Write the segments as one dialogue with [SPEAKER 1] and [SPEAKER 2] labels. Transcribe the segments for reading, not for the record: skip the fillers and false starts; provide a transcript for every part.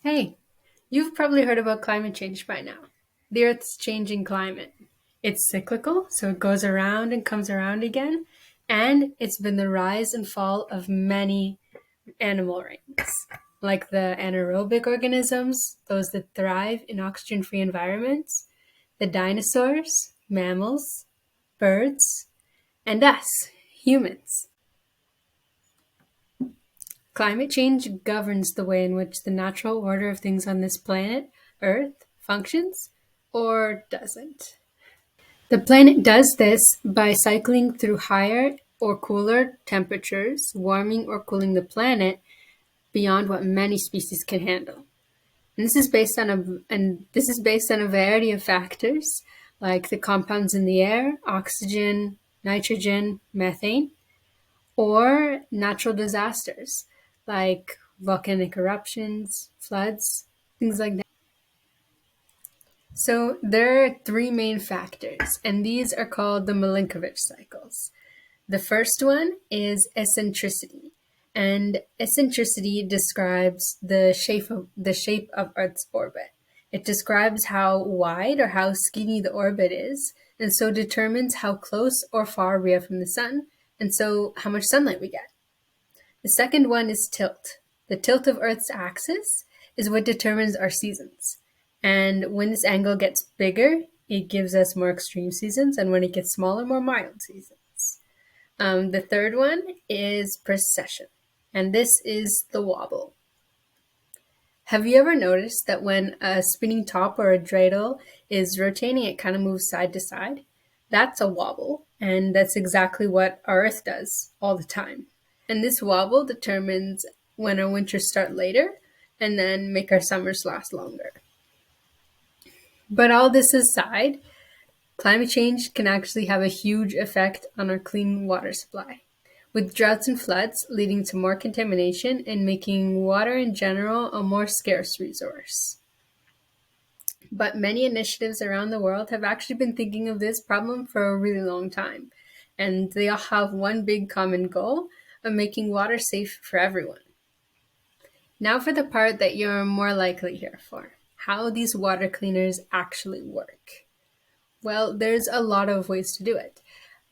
[SPEAKER 1] Hey, you've probably heard about climate change by now. The Earth's changing climate. It's cyclical, so it goes around and comes around again, and it's been the rise and fall of many animal rings, like the anaerobic organisms, those that thrive in oxygen free environments, the dinosaurs, mammals, birds, and us, humans. Climate change governs the way in which the natural order of things on this planet, Earth, functions or doesn't. The planet does this by cycling through higher or cooler temperatures, warming or cooling the planet beyond what many species can handle. And this is based on a variety of factors like the compounds in the air, oxygen, nitrogen, methane, or natural disasters like volcanic eruptions, floods, things like that. So there are three main factors, and these are called the Milankovitch cycles. The first one is eccentricity, and eccentricity describes the shape of Earth's orbit. It describes how wide or how skinny the orbit is, and so determines how close or far we are from the sun, and so how much sunlight we get. The second one is tilt. The tilt of Earth's axis is what determines our seasons. And when this angle gets bigger, it gives us more extreme seasons, and when it gets smaller, more mild seasons. The third one is precession, and this is the wobble. Have you ever noticed that when a spinning top or a dreidel is rotating, it kind of moves side to side? That's a wobble, and that's exactly what our Earth does all the time. And this wobble determines when our winters start later and then make our summers last longer. But all this aside, climate change can actually have a huge effect on our clean water supply, with droughts and floods leading to more contamination and making water in general a more scarce resource. But many initiatives around the world have actually been thinking of this problem for a really long time, and they all have one big common goal of making water safe for everyone. Now for the part that you're more likely here for, how these water cleaners actually work. Well, there's a lot of ways to do it,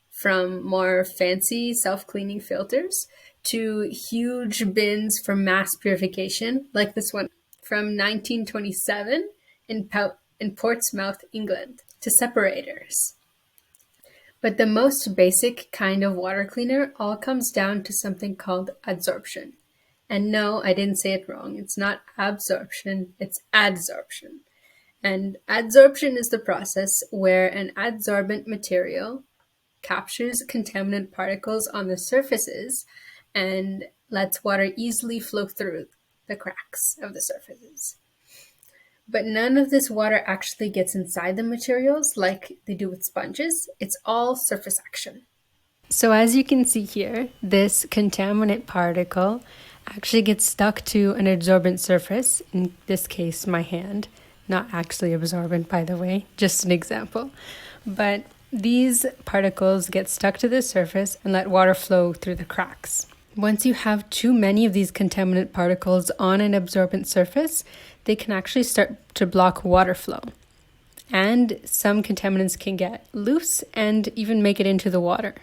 [SPEAKER 1] from more fancy self-cleaning filters to huge bins for mass purification, like this one from 1927 in Portsmouth, England, to separators. But the most basic kind of water cleaner all comes down to something called adsorption. And no, I didn't say it wrong. It's not absorption, it's adsorption. And adsorption is the process where an adsorbent material captures contaminant particles on the surfaces and lets water easily flow through the cracks of the surfaces. But none of this water actually gets inside the materials like they do with sponges. It's all surface action. So as you can see here, this contaminant particle actually gets stuck to an adsorbent surface, in this case my hand, not actually absorbent by the way, just an example. But these particles get stuck to the surface and let water flow through the cracks. Once you have too many of these contaminant particles on an absorbent surface, they can actually start to block water flow. And some contaminants can get loose and even make it into the water.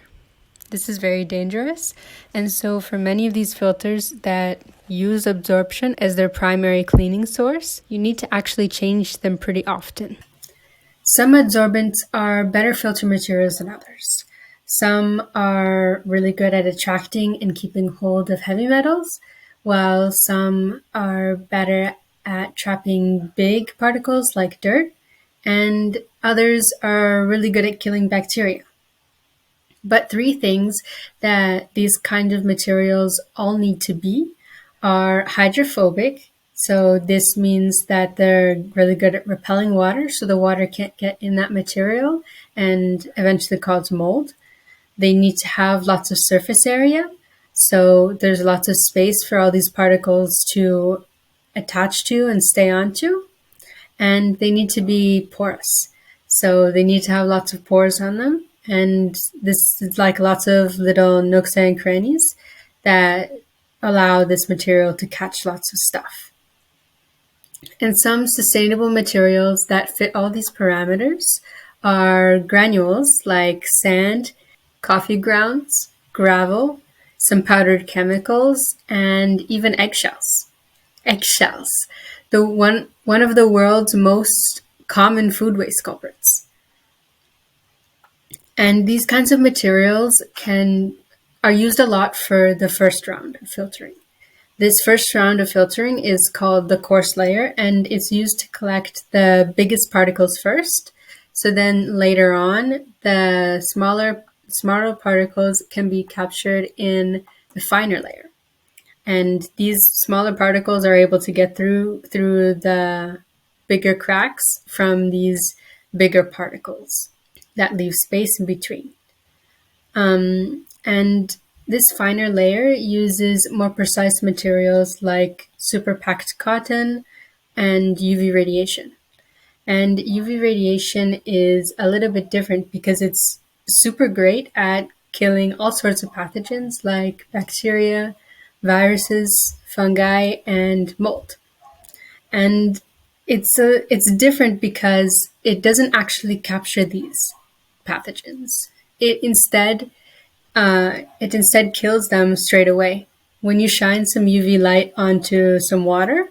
[SPEAKER 1] This is very dangerous. And so for many of these filters that use absorption as their primary cleaning source, you need to actually change them pretty often. Some adsorbents are better filter materials than others. Some are really good at attracting and keeping hold of heavy metals, while some are better at trapping big particles like dirt, and others are really good at killing bacteria. But three things that these kind of materials all need to be are hydrophobic. So this means that they're really good at repelling water, so the water can't get in that material and eventually cause mold. They need to have lots of surface area, so there's lots of space for all these particles to attach to and stay onto. And they need to be porous. So they need to have lots of pores on them. And this is like lots of little nooks and crannies that allow this material to catch lots of stuff. And some sustainable materials that fit all these parameters are granules like sand, coffee grounds, gravel, some powdered chemicals, and even eggshells. Eggshells, the one of the world's most common food waste culprits. And these kinds of materials can are used a lot for the first round of filtering. This first round of filtering is called the coarse layer, and it's used to collect the biggest particles first. So then later on, the smaller particles can be captured in the finer layer. And these smaller particles are able to get through the bigger cracks from these bigger particles that leave space in between. And this finer layer uses more precise materials like super packed cotton and UV radiation. And UV radiation is a little bit different because it's super great at killing all sorts of pathogens like bacteria, viruses, fungi, and mold. And it's different because it doesn't actually capture these pathogens. It instead kills them straight away. When you shine some UV light onto some water,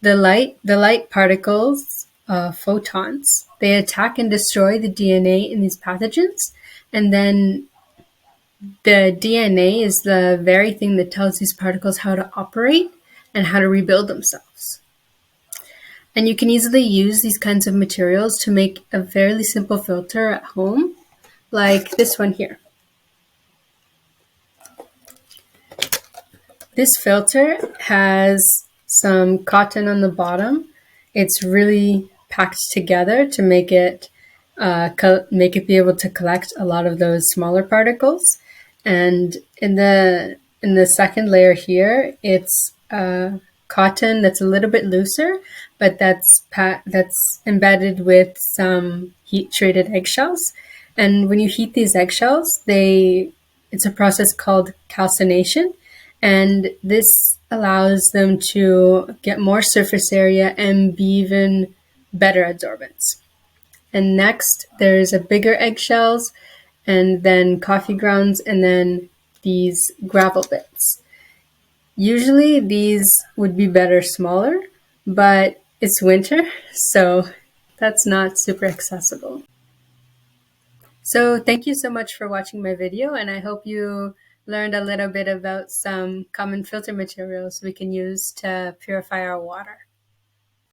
[SPEAKER 1] the light particles, photons, they attack and destroy the DNA in these pathogens, and then the DNA is the very thing that tells these particles how to operate and how to rebuild themselves. And you can easily use these kinds of materials to make a fairly simple filter at home, like this one here. This filter has some cotton on the bottom. It's really packed together to make it be able to collect a lot of those smaller particles. And in the second layer here, it's cotton that's a little bit looser, but that's embedded with some heat treated eggshells. And when you heat these eggshells, it's a process called calcination, and this allows them to get more surface area and be even better adsorbents. And next, there's a bigger eggshells, and then coffee grounds, and then these gravel bits. Usually these would be better smaller, but it's winter, so that's not super accessible. So thank you so much for watching my video, and I hope you learned a little bit about some common filter materials we can use to purify our water.